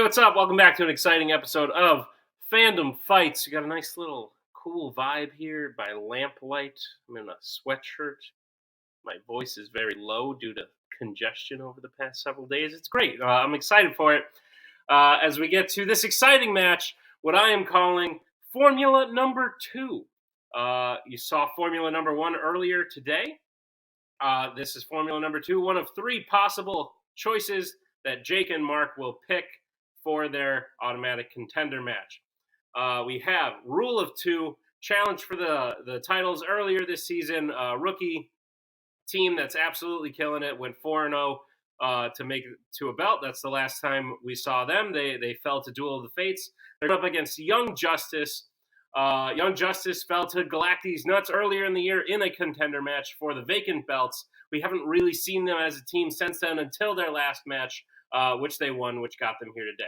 what's up? Welcome back to an exciting episode of Fandom Fights. You got a nice little cool vibe here by lamplight. I'm in a sweatshirt. My voice is very low due to congestion over the past several days. It's great. I'm excited for it. As we get to this exciting match, what I am calling Formula Number 2. You saw Formula Number 1 earlier today. This is Formula Number 2, one of 3 possible choices that Jake and Mark will pick for their automatic contender match. We have Rule of 2, challenge for the titles earlier this season. Rookie team that's absolutely killing it, went 4-0 to make it to a belt. That's the last time we saw them. They fell to Duel of the Fates. They're up against Young Justice. Young Justice fell to Galacti's Nuts earlier in the year in a contender match for the vacant belts. We haven't really seen them as a team since then until their last match, which they won, which got them here today.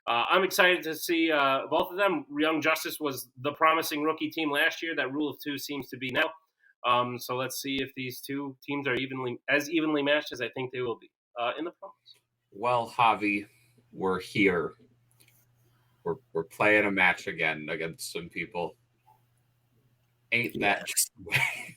I'm excited to see both of them. Young Justice was the promising rookie team last year. That Rule of 2 seems to be now. So let's see if these two teams are evenly matched as I think they will be in the promos. Well, Javi, we're here. We're playing a match again against some people. Ain't that just the way?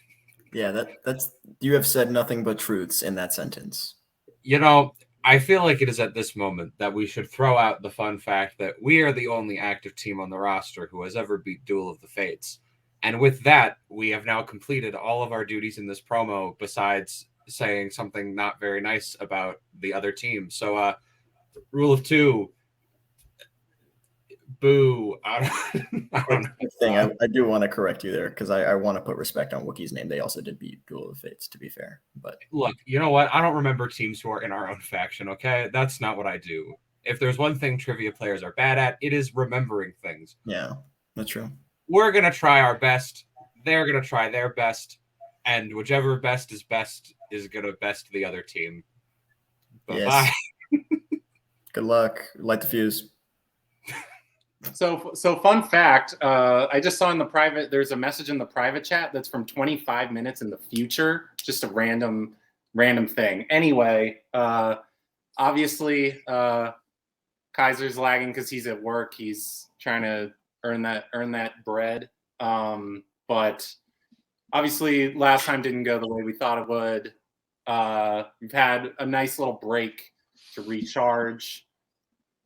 Yeah, that's you have said nothing but truths in that sentence. You know, I feel like it is at this moment that we should throw out the fun fact that we are the only active team on the roster who has ever beat Duel of the Fates. And with that, we have now completed all of our duties in this promo besides saying something not very nice about the other team. So, Rule of 2, boo. I don't know. I do want to correct you there because I want to put respect on Wookiee's name. They also did beat Duel of the Fates, to be fair. But look, you know what? I don't remember teams who are in our own faction, okay? That's not what I do. If there's one thing trivia players are bad at, it is remembering things. Yeah, that's true. We're going to try our best. They're going to try their best. And whichever best is going to best the other team. Bye-bye. Yes. Good luck. Light the fuse. So fun fact, I just saw in the private, there's a message in the private chat that's from 25 minutes in the future. Just a random thing. Anyway, obviously, Kaiser's lagging because he's at work. He's trying to earn that bread. But obviously, last time didn't go the way we thought it would. We've had a nice little break to recharge.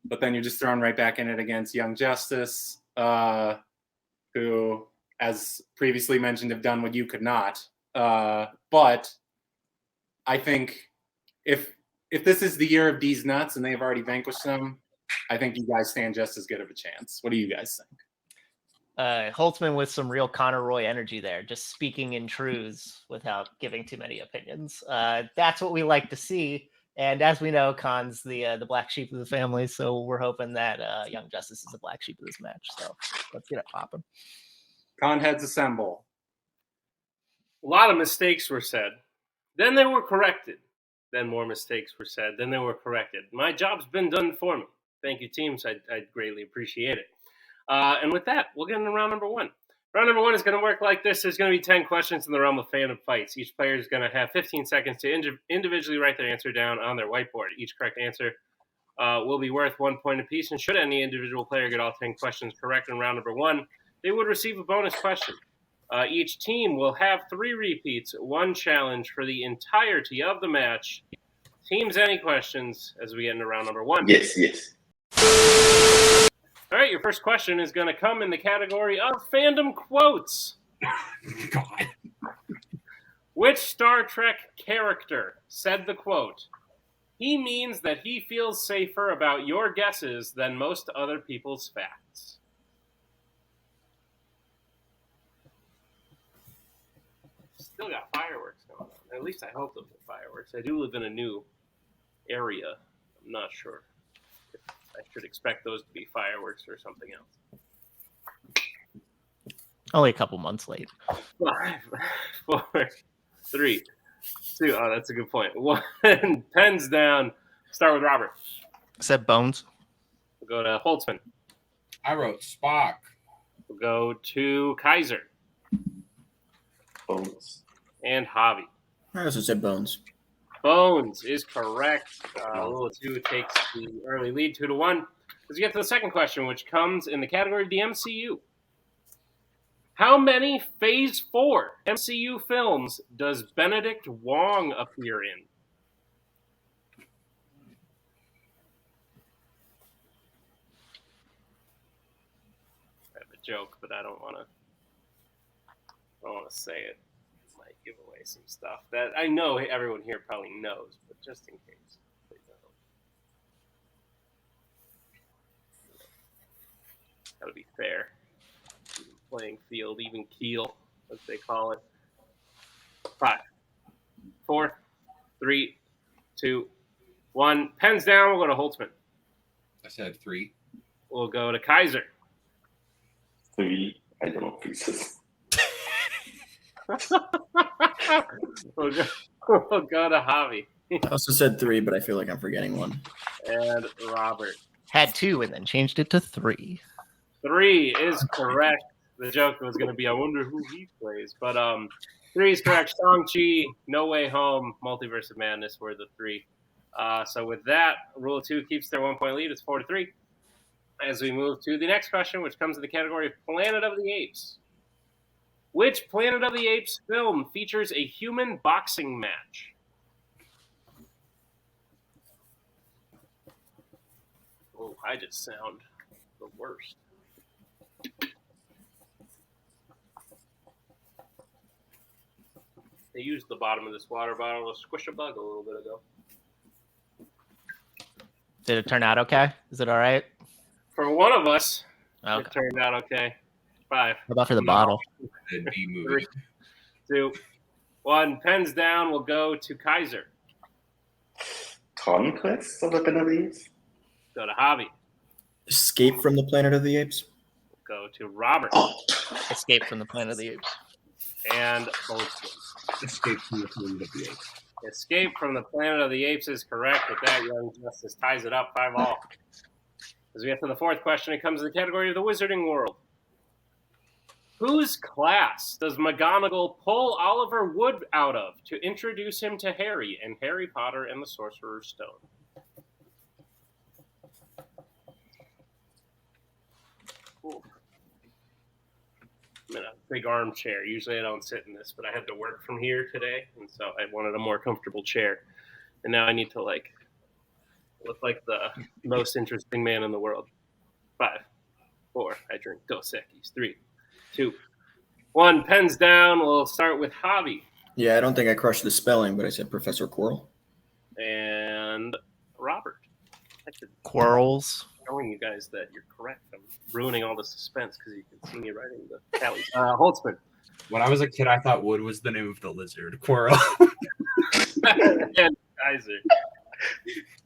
But then you're just thrown right back in it against Young Justice, who, as previously mentioned, have done what you could not. But I think if this is the year of these nuts and they've already vanquished them, I think you guys stand just as good of a chance. What do you guys think? Holtzman with some real Connor Roy energy there, just speaking in truths without giving too many opinions. That's what we like to see. And as we know, Khan's the black sheep of the family, so we're hoping that Young Justice is the black sheep of this match. So let's get it popping. Khan heads assemble. A lot of mistakes were said. Then they were corrected. Then more mistakes were said. Then they were corrected. My job's been done for me. Thank you, teams. I'd greatly appreciate it. And with that, we'll get into round number 1. Round number 1 is going to work like this. There's going to be 10 questions in the realm of Fandom Fights. Each player is going to have 15 seconds to individually write their answer down on their whiteboard. Each correct answer will be worth 1 point apiece, and should any individual player get all 10 questions correct in round number 1, they would receive a bonus question. Each team will have 3 repeats, 1 challenge for the entirety of the match. Teams, any questions as we get into round number 1? Yes. All right, your first question is going to come in the category of fandom quotes. God. Which Star Trek character said the quote, "He means that he feels safer about your guesses than most other people's facts"? Still got fireworks going on. At least I hope those are fireworks. I do live in a new area. I'm not sure if I should expect those to be fireworks or something else. Only a couple months late. 5, 4, 3, 2. Oh, that's a good point. 1. Pens down. Start with Robert. Said Bones. We'll go to Holtzman. I wrote Spock. We'll go to Kaiser. Bones. And Javi. I also said Bones. Bones is correct. Rule 2 takes the early lead 2-1. As we get to the second question, which comes in the category of the MCU. How many Phase 4 MCU films does Benedict Wong appear in? I have a joke, but I don't want to say it. It might give away some stuff that I know everyone here probably knows, but just in case. Please don't. Gotta be fair. Even playing field, even keel, as they call it. 5, 4, 3, 2, 1. Pens down. We'll go to Holtzman. I said 3. We'll go to Kaiser. 3. I don't know pieces. we'll go to Javi. I also said 3, but I feel like I'm forgetting one. And Robert. Had 2 and then changed it to 3. 3 is correct. The joke was going to be, I wonder who he plays. But 3 is correct. Shang-Chi, No Way Home, Multiverse of Madness were the 3. So with that, Rule of 2 keeps their 1-point lead. It's 4-3. As we move to the next question, which comes in the category of Planet of the Apes. Which Planet of the Apes film features a human boxing match? Oh, I just sound the worst. They used the bottom of this water bottle to squish a bug a little bit ago. Did it turn out okay? Is it all right? For one of us, Okay. it turned out okay. 5. How about for the bottle? The B movie. 3, 2, 1. Pens down. We'll go to Kaiser. Conquest of the Benavides? Go to Javi. Escape from the Planet of the Apes. Go to Robert. Escape from the Planet of the Apes. And Holtzman. Escape from the Planet of the Apes. Escape from the Planet of the Apes is correct. With that, Young Justice ties it up 5-all. As we get to the fourth question, it comes to the category of the Wizarding World. Whose class does McGonagall pull Oliver Wood out of to introduce him to Harry in Harry Potter and the Sorcerer's Stone? Cool. I'm in a big armchair. Usually I don't sit in this, but I had to work from here today, and so I wanted a more comfortable chair. And now I need to look like the most interesting man in the world. 5, 4. I drink Dos Equis. 3, 2, 1. Pens down. We'll start with Javi Yeah, I don't think I crushed the spelling, but I said Professor Quirrell. and Robert. I should Quarrels. showing you guys that you're correct. I'm ruining all the suspense because you can see me writing the tallies. Holtzman. When I was a kid, I thought Wood was the name of the lizard. Quirrell. And Kaiser.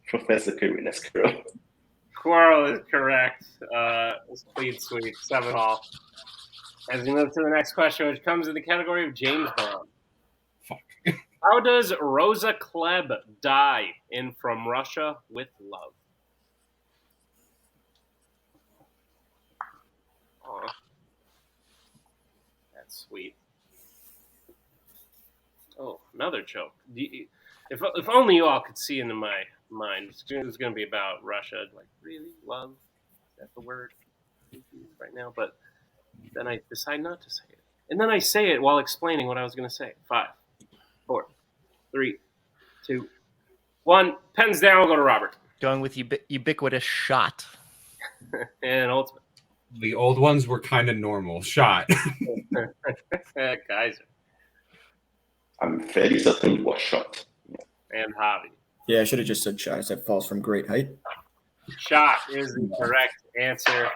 Professor Quirinus Crow. Quarrel is correct. It's clean sweep. 7-all. As we move to the next question, which comes in the category of James Bond. Fuck. How does Rosa Klebb die in From Russia with Love? Aw. That's sweet. Oh, another joke. If only you all could see into my mind. It's going to be about Russia. Like, really? Love? Is that the word? Right now, but then I decide not to say it. And then I say it while explaining what I was going to say. 5, 4, 3, 2, 1. Pens down. We'll go to Robert. Going with ubiquitous shot. And Ultimate. The old ones were kind of normal. Shot. Kaiser. I'm fairly certain it was shot. And Javi. Yeah, I should have just said shot. I said falls from great height. Shot is the correct answer.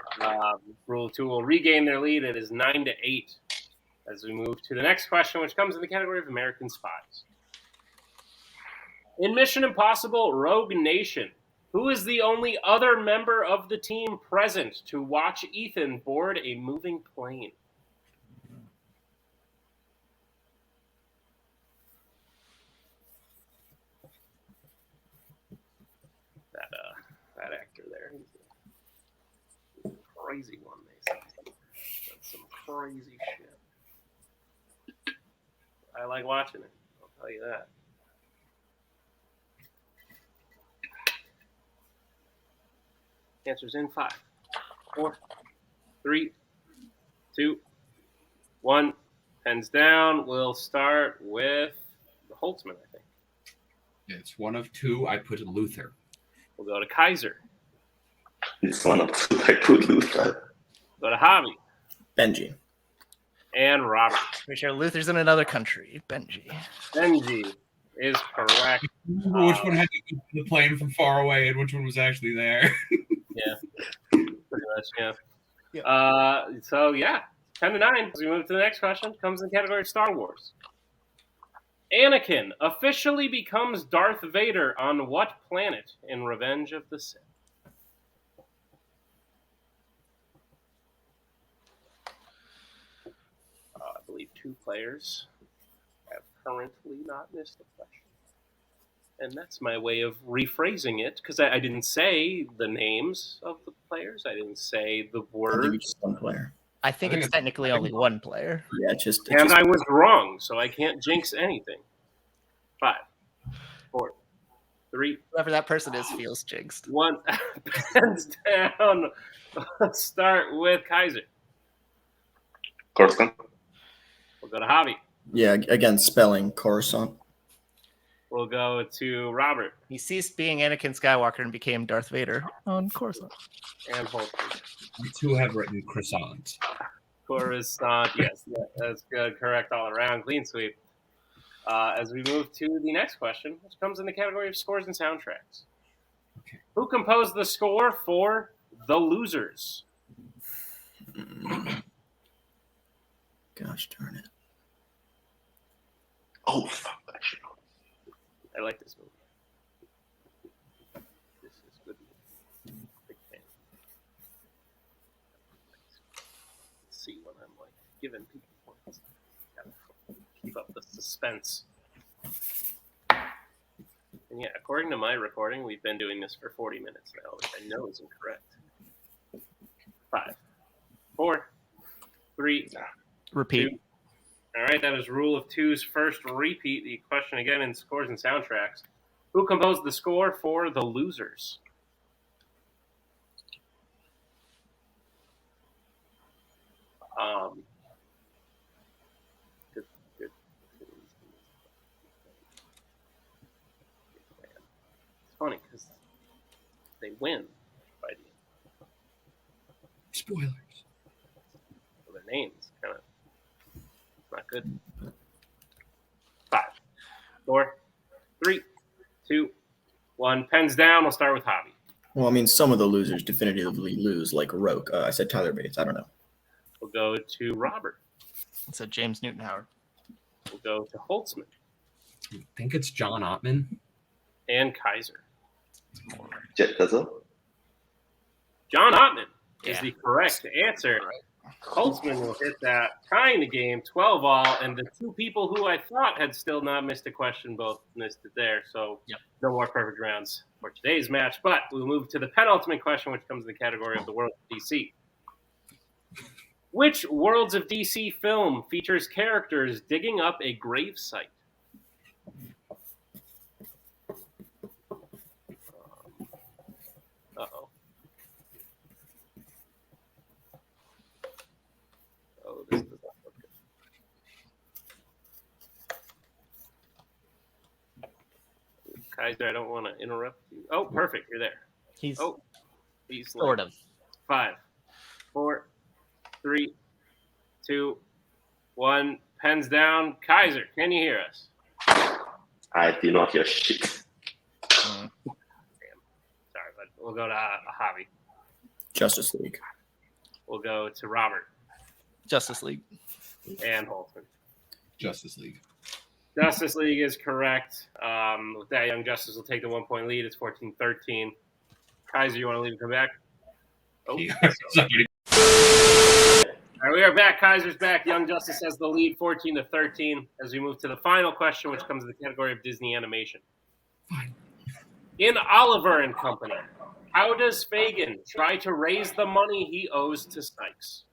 Rule 2 will regain their lead. It is 9-8 as we move to the next question, which comes in the category of American Spies. In Mission Impossible Rogue Nation, who is the only other member of the team present to watch Ethan board a moving plane? That actor there, he's a crazy one. They say that's some crazy shit. I like watching it. I'll tell you that. Answers in 5, 4, 3, 2, 1. Pens down. We'll start with the Holtzman, I think. It's one of two. I put Luther. We'll go to Kaiser. It's one of two. I put Luther. Go to Javi. Benji. And Robert. Pretty sure Luther's in another country. Benji. Benji is correct. Which one had to go to the plane from far away and which one was actually there? Yeah. Pretty much, yeah. So, yeah. 10-9. As we move to the next question, comes in the category of Star Wars. Anakin officially becomes Darth Vader on what planet in Revenge of the Sith? I believe 2 players have currently not missed a question. And that's my way of rephrasing it, because I didn't say the names of the players. I didn't say the I think words. it's just one player. I think it's technically only one player. Yeah, it's just. And I was wrong, so I can't jinx anything. 5, 4, 3, Whoever that person is feels jinxed. 1. Pens down. Let's start with Kaiser. Coruscant. We'll go to Javi. Yeah, again, spelling Coruscant. We'll go to Robert. He ceased being Anakin Skywalker and became Darth Vader on Coruscant. And Holtzman. You two have written croissant. Coruscant. Yes, that's good. Correct all around. Clean sweep. As we move to the next question, which comes in the category of scores and soundtracks. Okay. Who composed the score for The Losers? Gosh darn it. Oh, fuck. I should know. I like this movie. This is good. Big fan. Let's see when I'm like giving people points. Gotta keep up the suspense. And yeah, according to my recording, we've been doing this for 40 minutes now, which I know is incorrect. 5, 4, 3, Repeat. 2. All right, that is rule of 2's first repeat. The question again in scores and soundtracks. Who composed the score for The Losers? Good. It's funny because they win by the end. Spoilers. So their names kind of not good. 5, 4, 3, 2, 1. Pens down. We'll start with Javi. Well, I mean, some of the losers definitively lose, like Roke. I said Tyler Bates. I don't know. We'll go to Robert. It's a James Newton Howard. We'll go to Holtzman I think it's John Ottman. and Kaiser. Jet Puzzle. John Ottman is Yeah. the correct answer. Holtzman will hit that, tying the game 12-all, and the 2 people who I thought had still not missed a question both missed it there. So no more perfect rounds for today's match. But we'll move to the penultimate question, which comes in the category of the World of DC. Which Worlds of DC film features characters digging up a grave site? Uh-oh. Oh, this does not look good. Kaiser, I don't want to interrupt you. Oh, perfect. You're there. He's He's sort of. 5, 4, 3, 2, 1. Pens down. Kaiser, can you hear us? I did not hear shit. Sorry, but we'll go to Javi. Justice League. We'll go to Robert Justice League. and Holtzman. Justice League. Justice League is correct. With that, Young Justice will take the 1-point lead. It's 14-13. Kaiser, you want to leave and come back? Oh, Somebody. All right, we are back. Kaiser's back. Young Justice has the lead, 14-13, as we move to the final question, which comes in the category of Disney animation. Fine. In Oliver and Company, how does Fagin try to raise the money he owes to Sykes?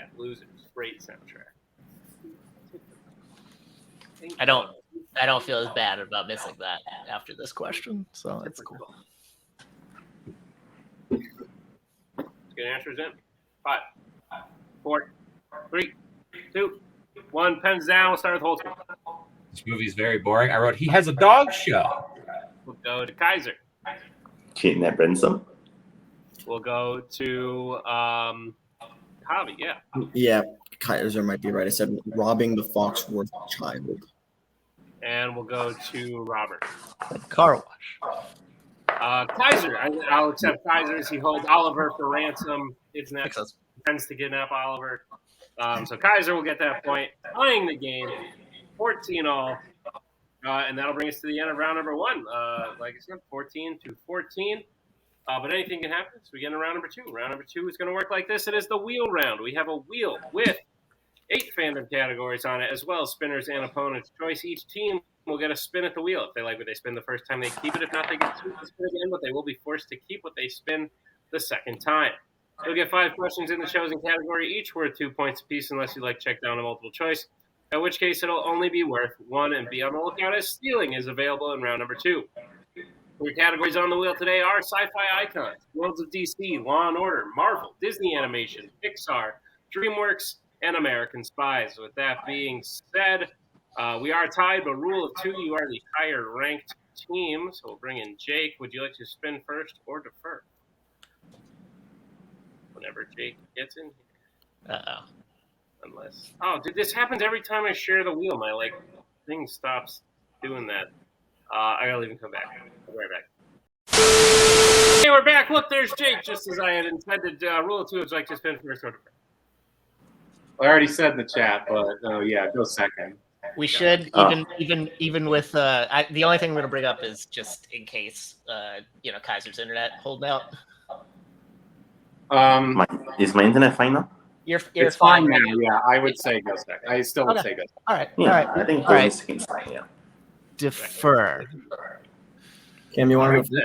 Bad Losers. Great soundtrack. I don't feel as bad about missing that after this question, so it's cool. Let's get answers in. 5, 4, 3, 2, 1. Pens down. We'll start with Holtzman. This movie is very boring. I wrote, he has a dog show. We'll go to Kaiser. Kidnap ransom. We'll go to Javi. Yeah. Yeah, Kaiser might be right. I said robbing the Foxworth child. And we'll go to Robert. Car wash. Kaiser. I'll accept Kaiser's. He holds Oliver for ransom. It's Makes sense. tends to kidnap Oliver. So Kaiser will get that point. Playing the game, 14-all. And that'll bring us to the end of round number 1. Like I said, 14 to 14. But anything can happen. So we get into round number 2. Round number 2 is going to work like this. It is the wheel round. We have a wheel with 8 fandom categories on it, as well as spinners and opponent's choice. Each team will get a spin at the wheel. If they like what they spin the first time, they keep it. If not, they get 2 to spin again, but they will be forced to keep what they spin the second time. You'll get 5 questions in the chosen category, each worth 2 points apiece, unless you like check down a multiple choice, in which case it'll only be worth 1, and be on the lookout as stealing is available in round number 2. Your categories on the wheel today are sci-fi icons, Worlds of DC, Law & Order, Marvel, Disney Animation, Pixar, DreamWorks, and American Spies. With that being said, we are tied, but rule of 2, you are the higher ranked team. So we'll bring in Jake. Would you like to spin first or defer? Whenever Jake gets in here. Uh-oh. Unless... Oh, dude, this happens every time I share the wheel. My, thing stops doing that. I gotta leave and come back. I'll be right back. Hey, we're back. Look, there's Jake, just as I had intended. Rule of 2 is like to spin first or defer. I already said in the chat, but yeah, go second. We should even with the only thing I'm going to bring up is just in case Kaiser's internet holding out. Is my internet fine now? You're fine now. Yeah, I would say go second. I still would say go second. All right. Yeah, All right. I think All right. second fine. Yeah. Defer. Cam, you want to go?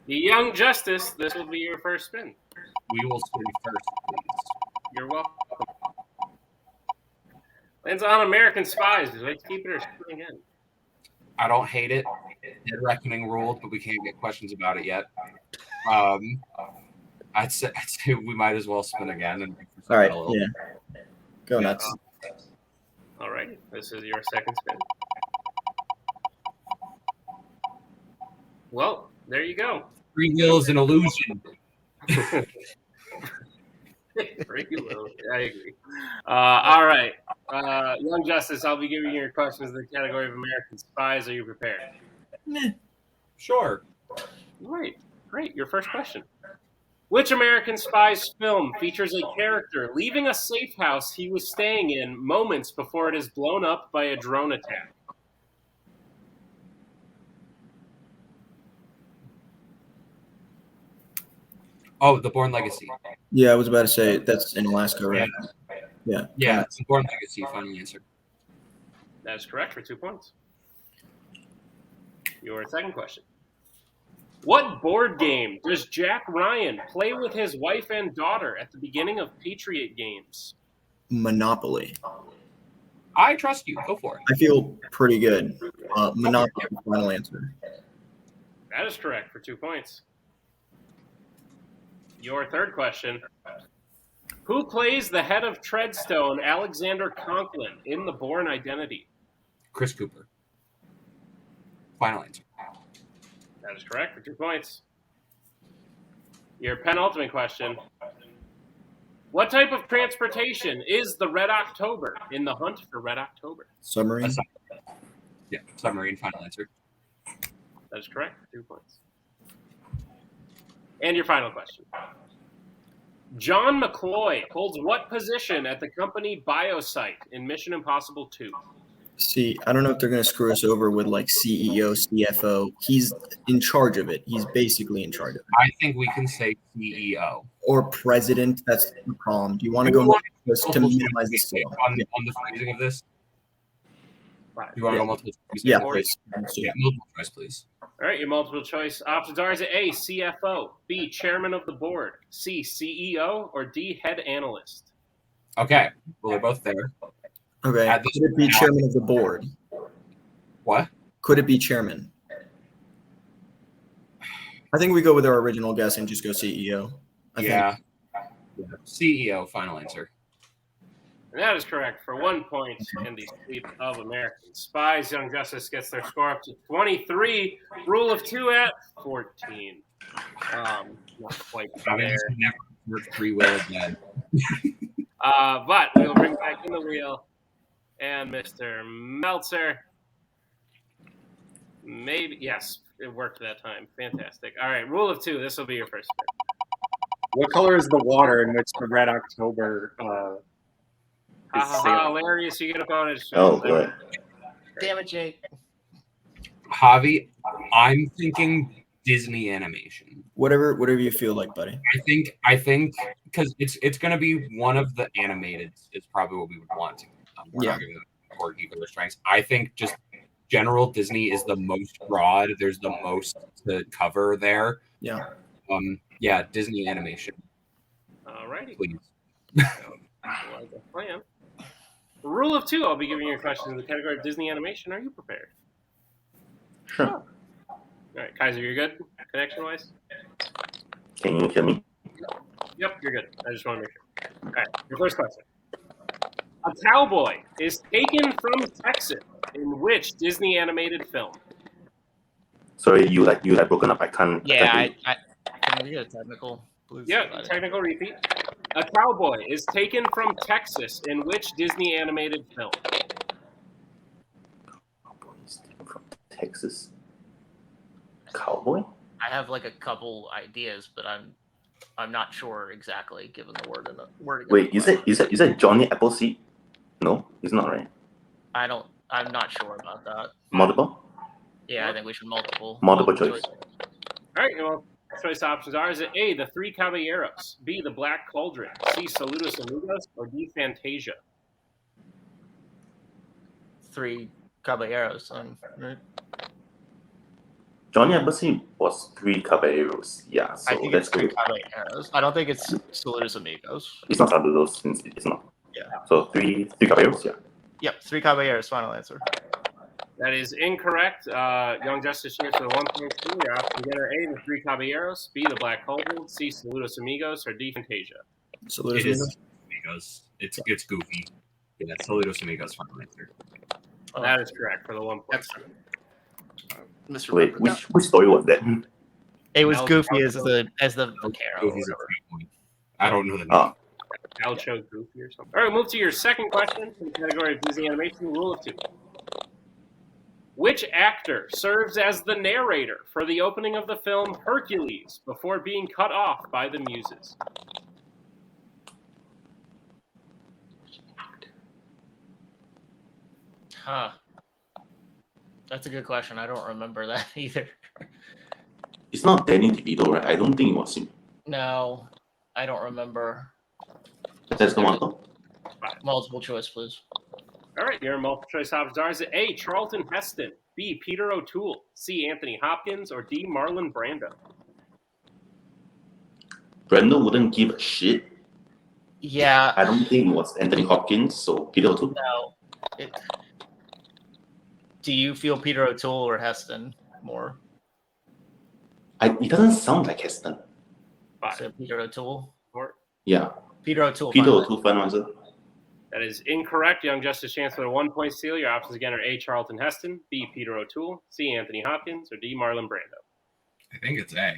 The Young Justice, this will be your first spin. We will spin first, please. You're welcome. Lands on American Spies. Would you like to keep it or spin again? I don't hate it. Dead Reckoning ruled, but we can't get questions about it yet. I'd say we might as well spin again. And All right, yeah. Go nuts. All right, this is your second spin. Well, there you go. Free will is an illusion. I agree. All right. Young Justice, I'll be giving you your questions in the category of American Spies. Are you prepared? Sure. Great. Your first question. Which American Spies film features a character leaving a safe house he was staying in moments before it is blown up by a drone attack? Oh, The Bourne Legacy. Yeah, I was about to say that's in Alaska, right? Yeah. Yeah, it's The Bourne Legacy. Final answer. That is correct for 2 points. Your second question. What board game does Jack Ryan play with his wife and daughter at the beginning of Patriot Games? Monopoly. I trust you. Go for it. I feel pretty good. Monopoly, final answer. That is correct for 2 points. Your third question. Who plays the head of Treadstone, Alexander Conklin, in The Bourne Identity? Chris Cooper. Final answer. That is correct for 2 points. Your penultimate question. What type of transportation is the Red October in The Hunt for Red October? Submarine. Yeah, submarine. Final answer. That is correct for 2 points. And your final question. John McCloy holds what position at the company Biosite in Mission Impossible 2? See, I don't know if they're going to screw us over with CEO, CFO. He's in charge of it. He's basically in charge of it. I think we can say CEO. Or president. That's the problem. Do you want to go just to minimize the scale? On the phrasing of this? Right. You want to go multiple choice? Yeah, please. Yeah, multiple choice, please. All right, your multiple choice options are: is it A, CFO, B, chairman of the board, C, CEO, or D, head analyst? Okay. Well, they're both there. Okay. At this Could it be point- chairman of the board? What? Could it be chairman? I think we go with our original guess and just go CEO. I think. Yeah. CEO, final answer. And that is correct for 1 point in the sweep of American Spies. Young Justice gets their score up to 23. Rule of 2 at 14. Not quite I mean, there. never work free will again. But we'll bring back in the wheel. And Mr. Meltzer. Maybe. Yes, it worked that time. Fantastic. All right, rule of 2. This will be your first pick. What color is the water in which the Red October is sailing? Hilarious. You get a bonus. Oh, good. Damn it, Jake. Javi, I'm thinking Disney animation. Whatever you feel like, buddy. I think because it's going to be one of the animated is probably what we would want to. We're not giving them Corgi for their strengths. I think just general Disney is the most broad. There's the most to cover there. Yeah. Yeah, Disney animation. All righty. Please. Like a plan. Rule of 2. I'll be giving you a question in the category of Disney animation. Are you prepared? Sure. All right, Kaiser, you're good connection-wise? Can you hear me? Yep, you're good. I just want to make sure. All right, your first question. A cowboy is taken from Texas in which Disney animated film? Sorry, you like broken up. I can't. Yeah, I can we get a technical? Please? Yeah, technical repeat. A cowboy is taken from Texas in which Disney animated film? from Texas. Cowboy? I have like a couple ideas, but I'm not sure exactly given the word in the wording. Wait, is that Johnny Appleseed? No, it's not, right? I'm not sure about that. Multiple? Yeah, I think we should multiple choice. All right, well, choice options are: is it A, the Three Caballeros, B, the Black Cauldron, C, Saludos Amigos, or D, Fantasia? Three Caballeros. Right? Johnny Appleseed was Three Caballeros. Yeah, so I think that's it's Three good. Caballeros. I don't think it's Saludos Amigos. It's not Saludos since it's not. Yeah. So three Caballeros, yeah. Yep, Three Caballeros. Final answer. That is incorrect. Young Justice here for the 1 point. Your option getter: A, the Three Caballeros, B, the Black Cauldron, C, Saludos Amigos, or D, Fantasia. Saludos It is Amigos. Amigos. It's goofy. Yeah, Saludos Amigos, final answer. That is correct for the 1 point. Mr. Wait, which story was that? It was Al- Goofy as Al- the vaquero. or Goofy's a whatever. 3 point. I don't know the name. Oh, Alcho Goofy or something. All right, move to your second question in the category of Disney animation. Rule of 2. Which actor serves as the narrator for the opening of the film Hercules before being cut off by the Muses? Huh. That's a good question. I don't remember that either. it's not Danny DeVito, right? I don't think it was him. No, I don't remember. That's the one. Though. Multiple choice, please. All right, your multiple choice options are: is it A, Charlton Heston, B, Peter O'Toole, C, Anthony Hopkins, or D, Marlon Brando? Brandon wouldn't give a shit. Yeah. I don't think it was Anthony Hopkins, so Peter O'Toole. No. Do you feel Peter O'Toole or Heston more? It doesn't sound like Heston. So Peter O'Toole? Yeah. Peter O'Toole. Peter O'Toole, final answer. That is incorrect. Young Justice chance for a 1 point steal. Your options again are A, Charlton Heston, B, Peter O'Toole, C, Anthony Hopkins, or D, Marlon Brando. I think it's A.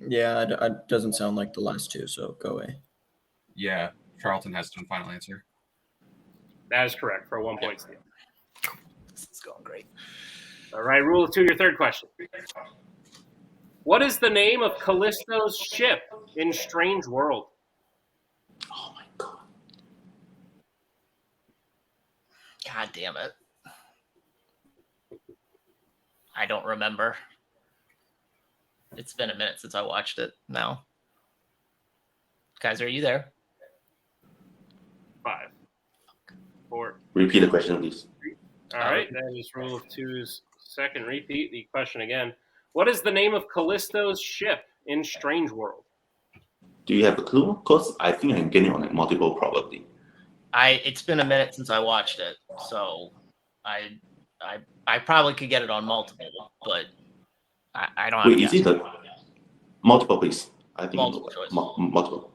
Yeah, it doesn't sound like the last two, so go A. Yeah, Charlton Heston, final answer. That is correct for a 1 point steal. This is going great. All right, rule of 2, your third question. What is the name of Callisto's ship in Strange World? Oh my god. God damn it. I don't remember. It's been a minute since I watched it now. Guys, are you there? 5, 4. Repeat the question, please. All right, that is rule of 2's second repeat. The question again. What is the name of Callisto's ship in Strange World? Do you have a clue? Because I think I'm getting on like multiple probably. It's been a minute since I watched it, so I probably could get it on multiple, but I don't have Wait, a is guess. it the multiple, please? I think Multiple choice. Multiple.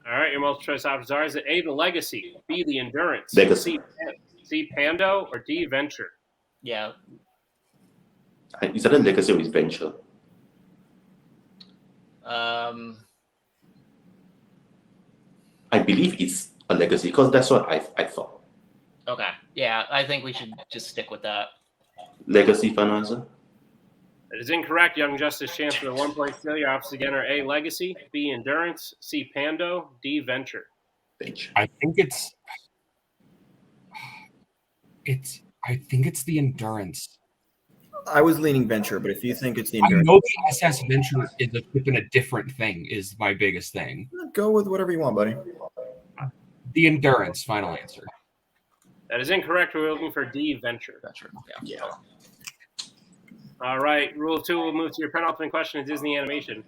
All right, your multiple choice options are: is it A, the legacy, B, the endurance, Legacy. C, Pando, or D, venture? Yeah. Is that a legacy or is venture? I believe it's a legacy because that's what I thought. Okay. Yeah, I think we should just stick with that. Legacy, final answer. That is incorrect. Young Justice chance for the 1 point steal. Your options again are A, legacy, B, endurance, C, Pando, D, venture. Venture. I think it's the endurance. I was leaning venture, but if you think it's the I endurance, know the SS Venture is a flipping a different thing. Is my biggest thing. go with whatever you want, buddy. The endurance, final answer. That is incorrect. We're looking for D, venture. Venture. Yeah. All right, rule of 2, we'll move to your penultimate question in Disney animation.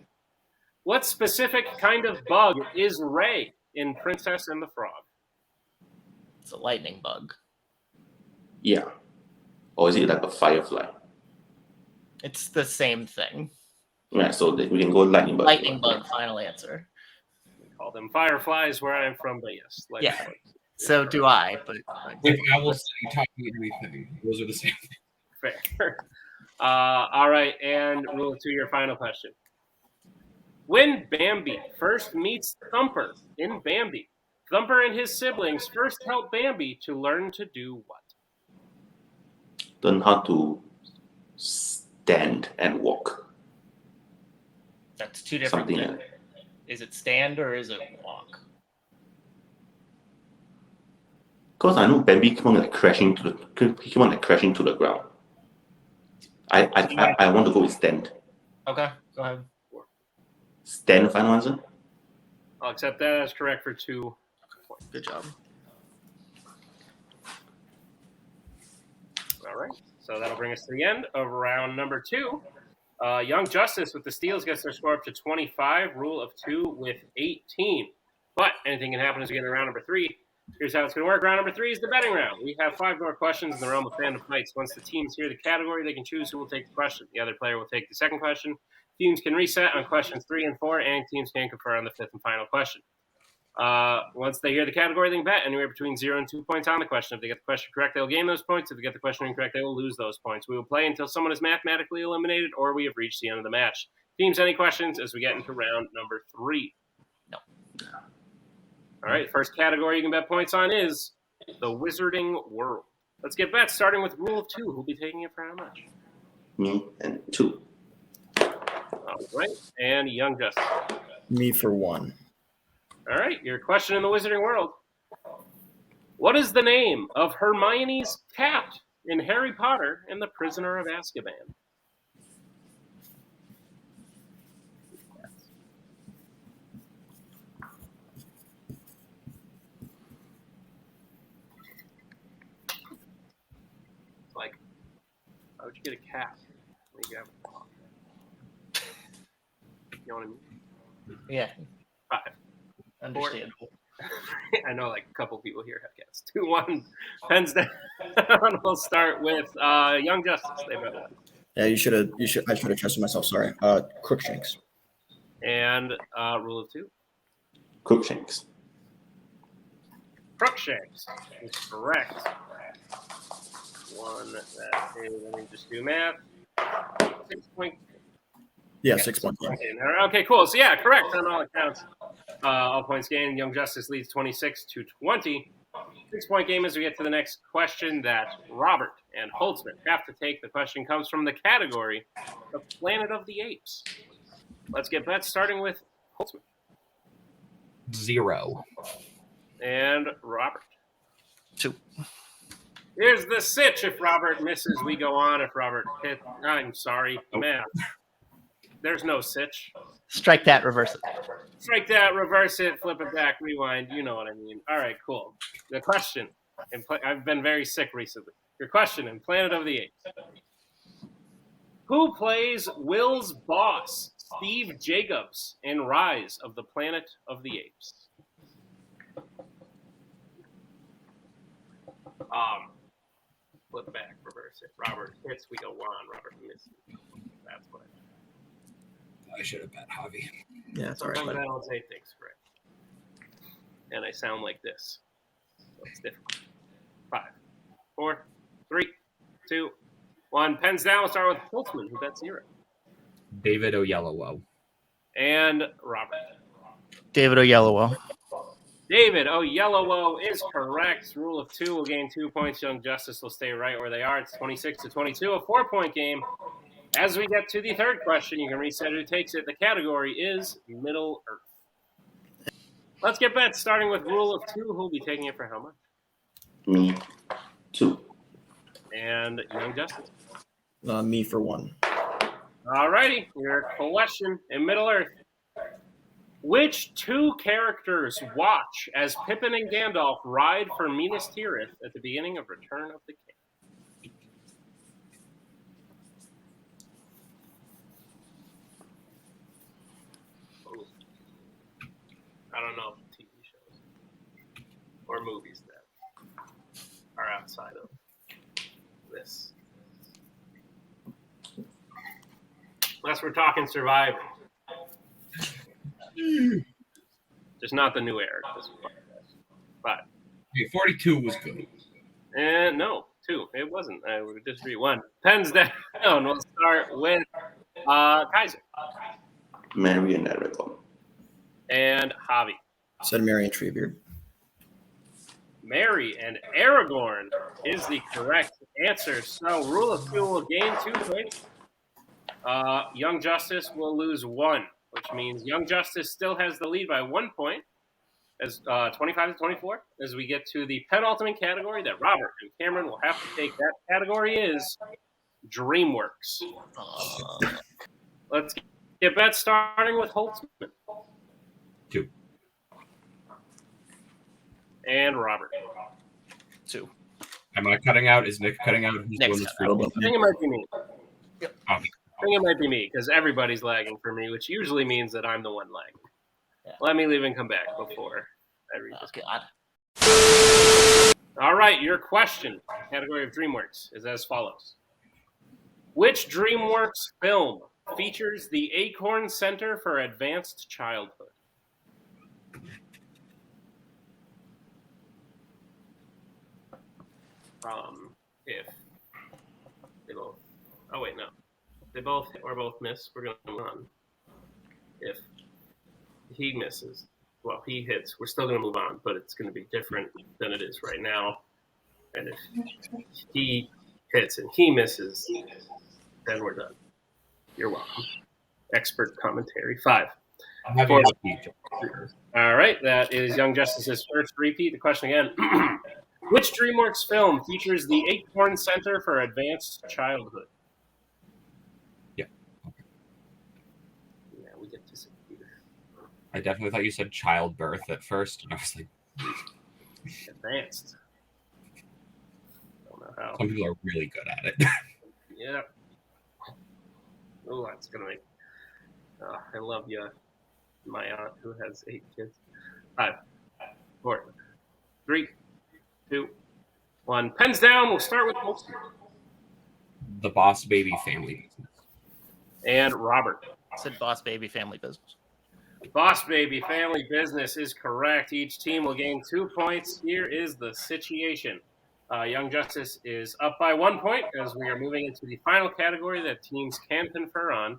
What specific kind of bug is Ray in Princess and the Frog? It's a lightning bug. Yeah. Or is it like a firefly? It's the same thing. Yeah, so we can go lightning bug. Lightning bug, final answer. We call them fireflies where I'm from, but yes. Yeah. So do I, but If owls taught me anything, those are the same thing. Fair. All right, and rule of 2, your final question. When Bambi first meets Thumper in Bambi, Thumper and his siblings first help Bambi to learn to do what? Learn how to stand and walk. that's two different Something things. Is it stand or is it walk? Because I know Bambi keep on crashing to the ground. I want to go with stand. Okay, go ahead. Stand, final answer. I'll accept that as correct for 2 points. Good job. All right, so that'll bring us to the end of round number 2. Young Justice with the steals gets their score up to 25. Rule of 2 with 18. But anything can happen as we get into round number 3. Here's how it's going to work. Round number 3 is the betting round. We have 5 more questions in the realm of Fandom fights. Once the teams hear the category, they can choose who will take the question. The other player will take the second question. Teams can reset on questions 3 and 4, and teams can confer on the 5th and final question. Once they hear the category, they can bet anywhere between 0 and 2 points on the question. If they get the question correct, they'll gain those points. If they get the question incorrect, they will lose those points. We will play until someone is mathematically eliminated or we have reached the end of the match. Teams, any questions as we get into round number 3? No. All right, first category you can bet points on is the Wizarding World. Let's get bets, starting with rule of 2. Who'll be taking it for how much? Me and 2. All right, and Young Justice. Me for 1. All right, your question in the Wizarding World. What is the name of Hermione's cat in Harry Potter and the Prisoner of Azkaban? Like, why would you get a cat when you have a dog? You know what I mean? Yeah, 5. understandable. I know like a couple people here have cats. 2-1. Pens down. We'll start with Young Justice. They bet 1. Yeah, I should have trusted myself. Sorry. Crookshanks. And rule of 2. Crookshanks. Crookshanks is correct. 1, that is, let me just do math. 6 point. Yeah, Okay. 6 points. Yeah. Okay, cool. So yeah, correct on all accounts. All points gained. Young Justice leads 26-20. 6-point game as we get to the next question that Robert and Holtzman have to take. The question comes from the category of Planet of the Apes. Let's get bets, starting with Holtzman. 0. And Robert. 2. Here's the sitch. If Robert misses, we go on. If Robert hits, I'm sorry, man. There's no sitch. Strike that, reverse it. Strike that, reverse it, flip it back, rewind. You know what I mean. All right, cool. The question, I've been very sick recently. Your question in Planet of the Apes. Who plays Will's boss, Steve Jacobs, in Rise of the Planet of the Apes? Flip back, reverse it. Robert hits, we go on. Robert misses. That's what I should have bet Javi. Yeah, it's all right. sometimes Buddy. I don't say things correct. And I sound like this. So it's difficult. 5, 4, 3, 2, 1. Pens down. We'll start with Holtzman, who bet 0. David Oyelowo. And Robert. David Oyelowo. David Oyelowo is correct. Rule of 2 will gain 2 points. Young Justice will stay right where they are. It's 26-22, a 4-point game. As we get to the third question, you can reset who takes it. The category is Middle Earth. Let's get bets, starting with Rule of 2. Who'll be taking it for how much? Me, 2. And Young Justice. Me for 1. All righty, your question in Middle Earth. Which 2 characters watch as Pippin and Gandalf ride for Minas Tirith at the beginning of Return of the King? Oh. I don't know if TV shows or movies that are outside of this. Unless we're talking Survivor. Just not the new era. But 42 was good. and no, 2. It wasn't. I would disagree. 1. Pens down. We'll start with Kaiser Mary and Aragorn. and Javi. Said Marion Treebeard. Mary and Aragorn is the correct answer. So Rule of 2 will gain 2 points. Young Justice will lose 1, which means Young Justice still has the lead by 1 point, as 25-24. As we get to the penultimate category that Robert and Cameron will have to take, that category is DreamWorks. Let's get bets starting with Holtzman 2. and Robert. 2. Am I cutting out? Is Nick cutting out? Who's Nick's doing this cutting for I think it might be me. Okay. I think it might be me because everybody's lagging for me, which usually means that I'm the one lagging. Yeah. Let me leave and come back before I read Oh, this. God. All right, your question, category of DreamWorks, is as follows. Which DreamWorks film features the Acorn Center for Advanced Childhood? If they both, oh wait, no. They both or both miss, we're going to move on. If he misses, well, he hits, we're still going to move on, but it's going to be different than it is right now. And if he hits and he misses, then we're done. You're welcome. Expert commentary. 5. I'm having a repeat. All right, that is Young Justice's first repeat. The question again. Which DreamWorks film features the Acorn Center for Advanced Childhood? Yeah. Yeah, we get to see here. I definitely thought you said childbirth at first, and I was like, Advanced. Don't know how. some people are really good at it. Yeah. Oh, that's gonna make. I love you, my aunt who has 8 kids. 5, 4, 3, 2, 1. Pens down. We'll start with Holtzman The Boss Baby Family Business. and Robert. Said Boss Baby Family Business. Boss Baby Family Business is correct. Each team will gain 2 points. Here is the situation. Young Justice is up by 1 point as we are moving into the final category that teams can confer on.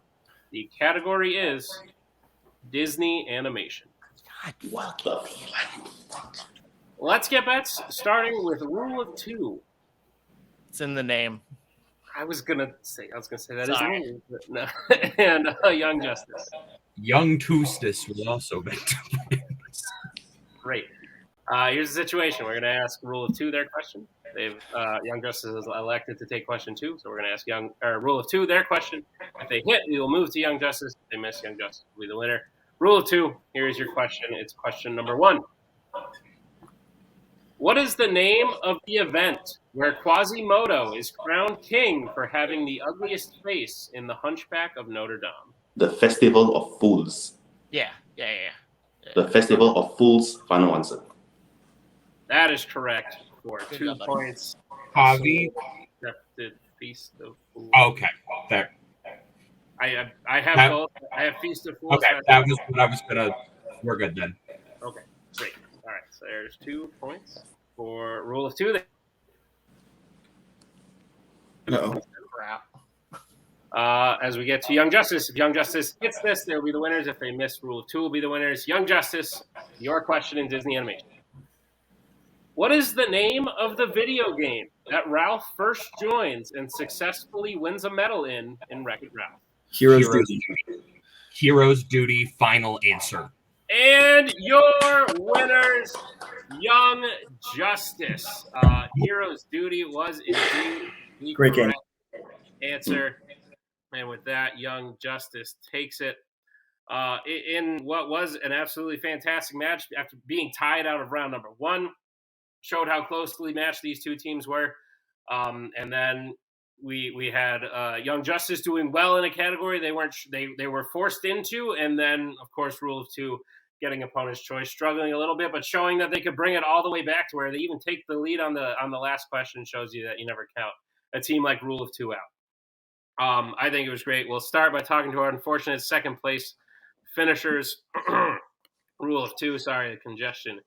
The category is Disney Animation. What the fuck? Let's get bets, starting with Rule of 2. It's in the name. I was gonna say that is Sorry. me, but no. And Young Justice. Young Toostis will also bet. Great. Here's the situation. We're gonna ask Rule of 2 their question. They've Young Justice has elected to take question 2, so we're gonna ask Rule of 2 their question. If they hit, we will move to Young Justice. If they miss, Young Justice will be the winner. Rule of 2. Here's your question. It's question number 1. What is the name of the event where Quasimodo is crowned king for having the ugliest face in The Hunchback of Notre Dame? The Festival of Fools. Yeah. The Festival of Fools, final answer. That is correct. for Good 2 job, buddy. points. Javi. Accepted Feast of Fools. Okay, there. I have That- both. I have Feast of Fools. Okay, that was what I was gonna. We're good then. Okay, great. All right, so there's 2 points for Rule of 2. Uh-oh. Crap. As we get to Young Justice, if Young Justice hits this, they'll be the winners. If they miss, Rule of 2 will be the winners. Young Justice, your question in Disney animation. What is the name of the video game that Ralph first joins and successfully wins a medal in Wreck-It Ralph? Heroes Duty. Heroes Duty. Final answer. And your winners, Young Justice. Heroes Duty was indeed the Great game. correct answer. And with that, Young Justice takes it in what was an absolutely fantastic match after being tied out of round number 1. Showed how closely matched these 2 teams were. And then we had Young Justice doing well in a category they were forced into, and then of course Rule of 2 getting opponent's choice, struggling a little bit, but showing that they could bring it all the way back to where they even take the lead on the last question. Shows you that you never count a team like Rule of 2 out. I think it was great. We'll start by talking to our unfortunate second place finishers. Rule of 2, sorry, the congestion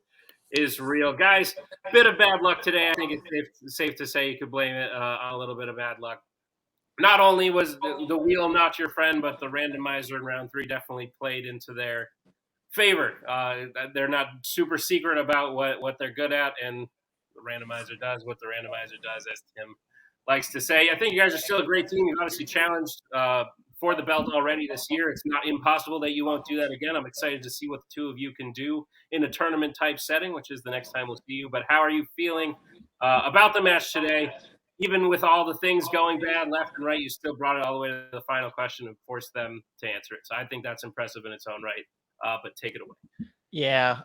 is real. Guys, bit of bad luck today. I think it's safe to say you could blame it on a little bit of bad luck. Not only was the wheel not your friend, but the randomizer in round 3 definitely played into their favor. They're not super secret about what they're good at, and the randomizer does what the randomizer does, as Tim likes to say. I think you guys are still a great team. You've obviously challenged for the belt already this year. It's not impossible that you won't do that again. I'm excited to see what the 2 of you can do in a tournament type setting, which is the next time we'll see you. But how are you feeling about the match today? Even with all the things going bad left and right, you still brought it all the way to the final question and forced them to answer it. So I think that's impressive in its own right. But take it away. Yeah.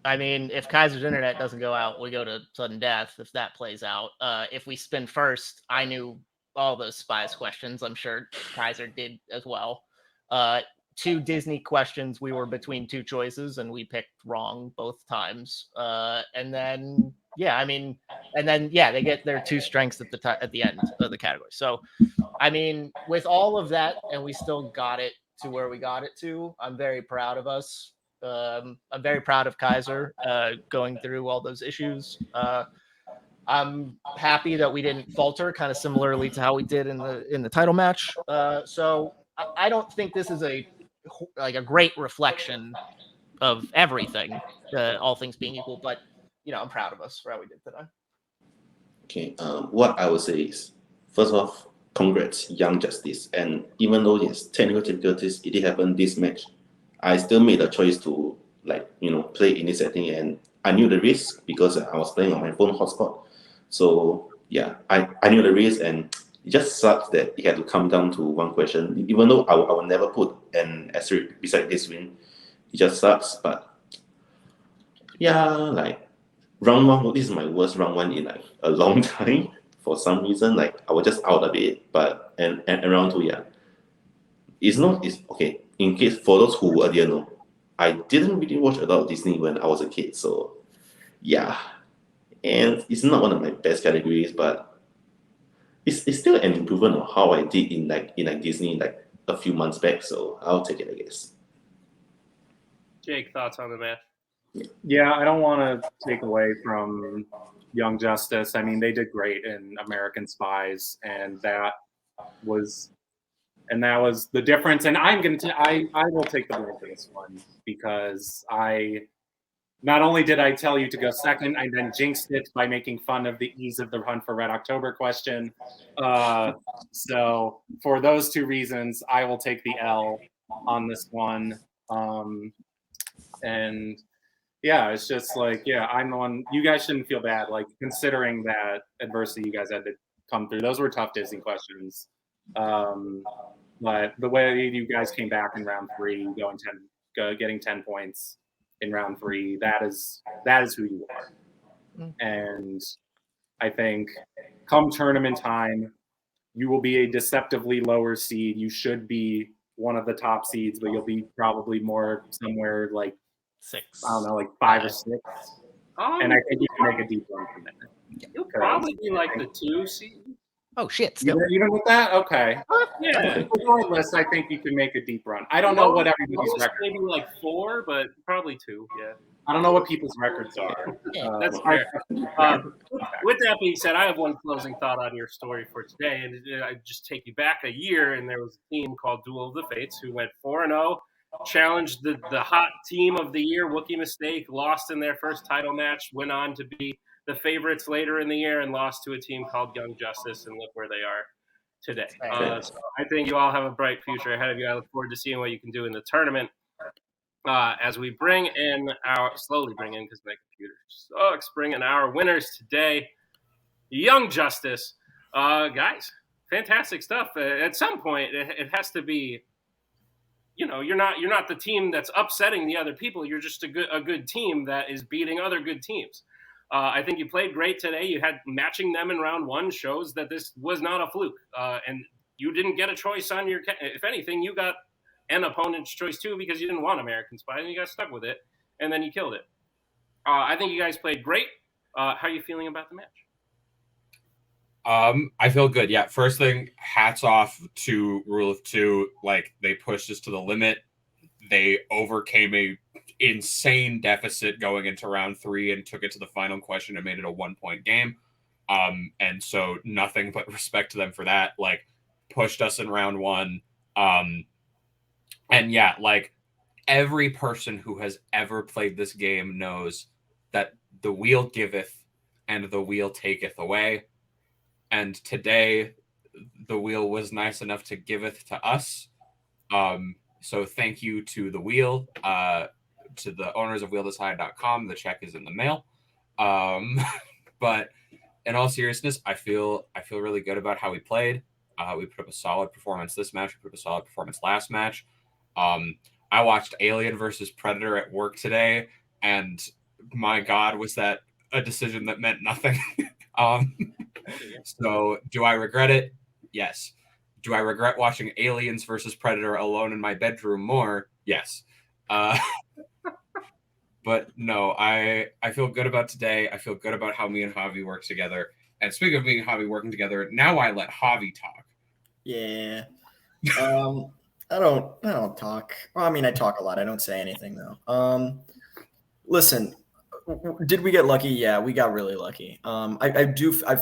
I mean, if Kaiser's internet doesn't go out, we go to sudden death if that plays out. If we spin first, I knew all those spies questions. I'm sure Kaiser did as well. 2 Disney questions, we were between 2 choices, and we picked wrong both times. And then, they get their 2 strengths at the end of the category. So, I mean, with all of that, and we still got it to where we got it to, I'm very proud of us. I'm very proud of Kaiser going through all those issues. I'm happy that we didn't falter, kind of similarly to how we did in the title match. So I don't think this is a great reflection of everything, all things being equal. But I'm proud of us for how we did today. Okay, what I would say is, first off, congrats, Young Justice. And even though there's technical difficulties, it did happen this match, I still made a choice to play in this setting, and I knew the risk because I was playing on my phone hotspot. So yeah, I knew the risk, and it just sucks that it had to come down to 1 question. Even though I will never put an asterisk beside this win, it just sucks. But yeah, round 1, this is my worst round 1 in a long time. For some reason, I was just out of it. But and round 2, yeah, it's okay. In case for those who didn't know, I didn't really watch a lot of Disney when I was a kid. So yeah, and it's not one of my best categories, but it's still an improvement of how I did in Disney a few months back. So I'll take it, I guess. Jake, thoughts on the match? Yeah, I don't want to take away from Young Justice. I mean, they did great in American Spies, and that was the difference. And I will take the blame for this one, because not only did I tell you to go second, I then jinxed it by making fun of the ease of the Hunt for Red October question. So for those 2 reasons, I will take the L on this one. And yeah, it's just I'm the one. You guys shouldn't feel bad, considering that adversity you guys had to come through. Those were tough Disney questions. But the way you guys came back in round 3, getting 10 points in round 3, that is who you are. And I think come tournament time, you will be a deceptively lower seed. You should be one of the top seeds, but you'll be probably more somewhere 6. I don't know, 5 or 6. and I think you can make a deep run from there. You'll probably be like the 2 seed. Oh shit! Still, Even with that, okay. Yeah. Regardless, I think you can make a deep run. I don't know what everybody's Most record. maybe like 4, but probably 2. Yeah. I don't know what people's records are. That's fair. With that being said, I have one closing thought on your story for today, and I just take you back a year, and there was a team called Duel of the Fates who went 4-0, challenged the hot team of the year, Wookiee Mistake, lost in their first title match, went on to be the favorites later in the year, and lost to a team called Young Justice, and look where they are today. So I think you all have a bright future ahead of you. I look forward to seeing what you can do in the tournament. As we slowly bring in, because my computer sucks, bring in our winners today. Young Justice. Guys, fantastic stuff. At some point, it has to be, you're not the team that's upsetting the other people. You're just a good team that is beating other good teams. I think you played great today. You had matching them in round 1 shows that this was not a fluke. And you didn't get a choice on your, if anything, you got an opponent's choice too, because you didn't want American Spy and you got stuck with it, and then you killed it. I think you guys played great. How are you feeling about the match? I feel good. Yeah. First thing, hats off to Rule of 2. Like, they pushed us to the limit. They overcame a insane deficit going into round 3 and took it to the final question and made it a 1-point game. And so nothing but respect to them for that. Like, pushed us in round 1. And yeah, like, every person who has ever played this game knows that the wheel giveth and the wheel taketh away. And today, the wheel was nice enough to giveth to us. So thank you to the wheel, to the owners of wheeldecide.com. The check is in the mail. But in all seriousness, I feel really good about how we played. We put up a solid performance this match. We put up a solid performance last match. I watched Alien versus Predator at work today, and my God, was that a decision that meant nothing. So do I regret it? Yes. Do I regret watching Aliens versus Predator alone in my bedroom more? Yes. But no, I feel good about today. I feel good about how me and Javi work together. And speaking of me and Javi working together, now I let Javi talk. Yeah. I don't talk. Well, I mean, I talk a lot. I don't say anything though. Listen, did we get lucky? Yeah, we got really lucky. I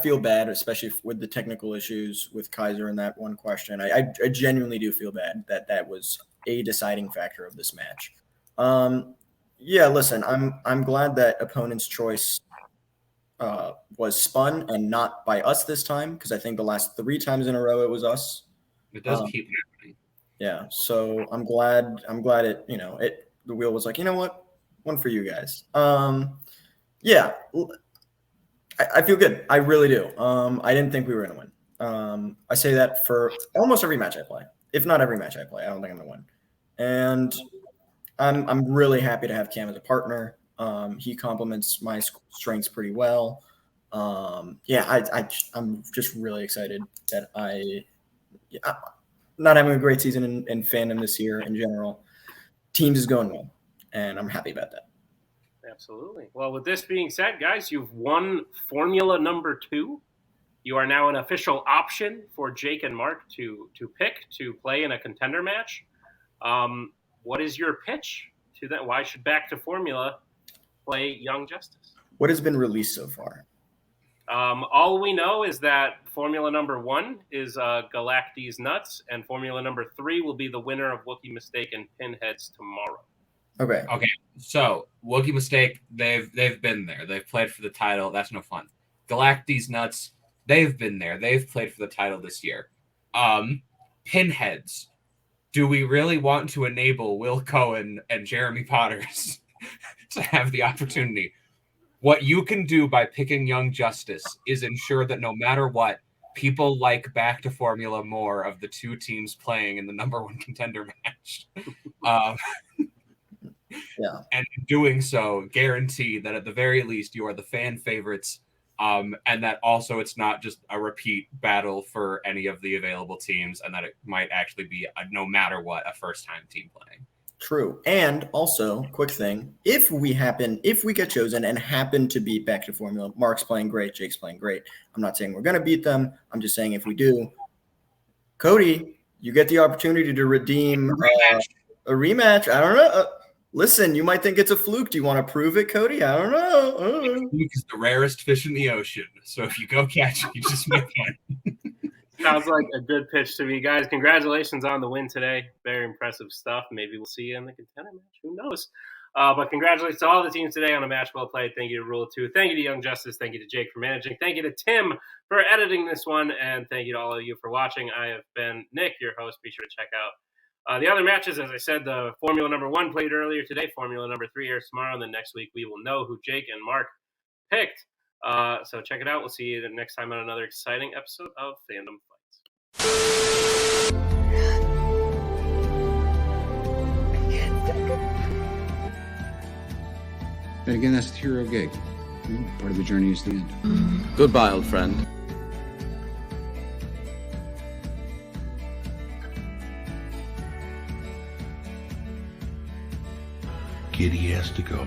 feel bad, especially with the technical issues with Kaiser in that one question. I genuinely do feel bad that was a deciding factor of this match. Yeah, listen, I'm glad that opponent's choice was spun and not by us this time, because I think the last 3 times in a row it was us. It does keep happening. Yeah, so I'm glad it, the wheel was like, you know what, one for you guys. Yeah, I feel good. I really do. I didn't think we were gonna win. I say that for almost every match I play. If not every match I play, I don't think I'm gonna win. And I'm really happy to have Cam as a partner. He complements my strengths pretty well. Yeah, I'm just really excited that not having a great season in fandom this year in general. Teams is going well, and I'm happy about that. Absolutely. Well, with this being said, guys, you've won Formula number 2. You are now an official option for Jake and Mark to pick to play in a contender match. What is your pitch to that? Why should Back to Formula play Young Justice? What has been released so far? All we know is that Formula number 1 is Galacti's Nuts, and Formula number 3 will be the winner of Wookiee Mistake and Pinheads tomorrow. Okay. So Wookiee Mistake, they've been there. They've played for the title. That's no fun. Galacti's Nuts, they've been there. They've played for the title this year. Pinheads, do we really want to enable Will Cohen and Jeremy Potters to have the opportunity? What you can do by picking Young Justice is ensure that no matter what, people like Back to Formula more of the 2 teams playing in the number 1 contender match. Yeah. And in doing so, guarantee that at the very least you are the fan favorites, and that also it's not just a repeat battle for any of the available teams, and that it might actually be, no matter what, a first-time team playing. True. And also, quick thing, if we get chosen and happen to beat Back to Formula, Mark's playing great, Jake's playing great. I'm not saying we're going to beat them. I'm just saying if we do, Cody, you get the opportunity to redeem a rematch. I don't know. Listen, you might think it's a fluke. Do you want to prove it, Cody? I don't know. Fluke is the rarest fish in the ocean. So if you go catch it, you just make one. Sounds like a good pitch to me, guys. Congratulations on the win today. Very impressive stuff. Maybe we'll see you in the contender match. Who knows? But congratulations to all the teams today on a match well played. Thank you to Rule 2. Thank you to Young Justice. Thank you to Jake for managing. Thank you to Tim for editing this one. And thank you to all of you for watching. I have been Nick, your host. Be sure to check out the other matches. As I said, the Formula number 1 played earlier today. Formula number 3 airs tomorrow. And then next week we will know who Jake and Mark picked. So check it out. We'll see you next time on another exciting episode of Fandom Fights. And again, that's the hero gig. Part of the journey is the end. Goodbye, old friend. Kitty has to go.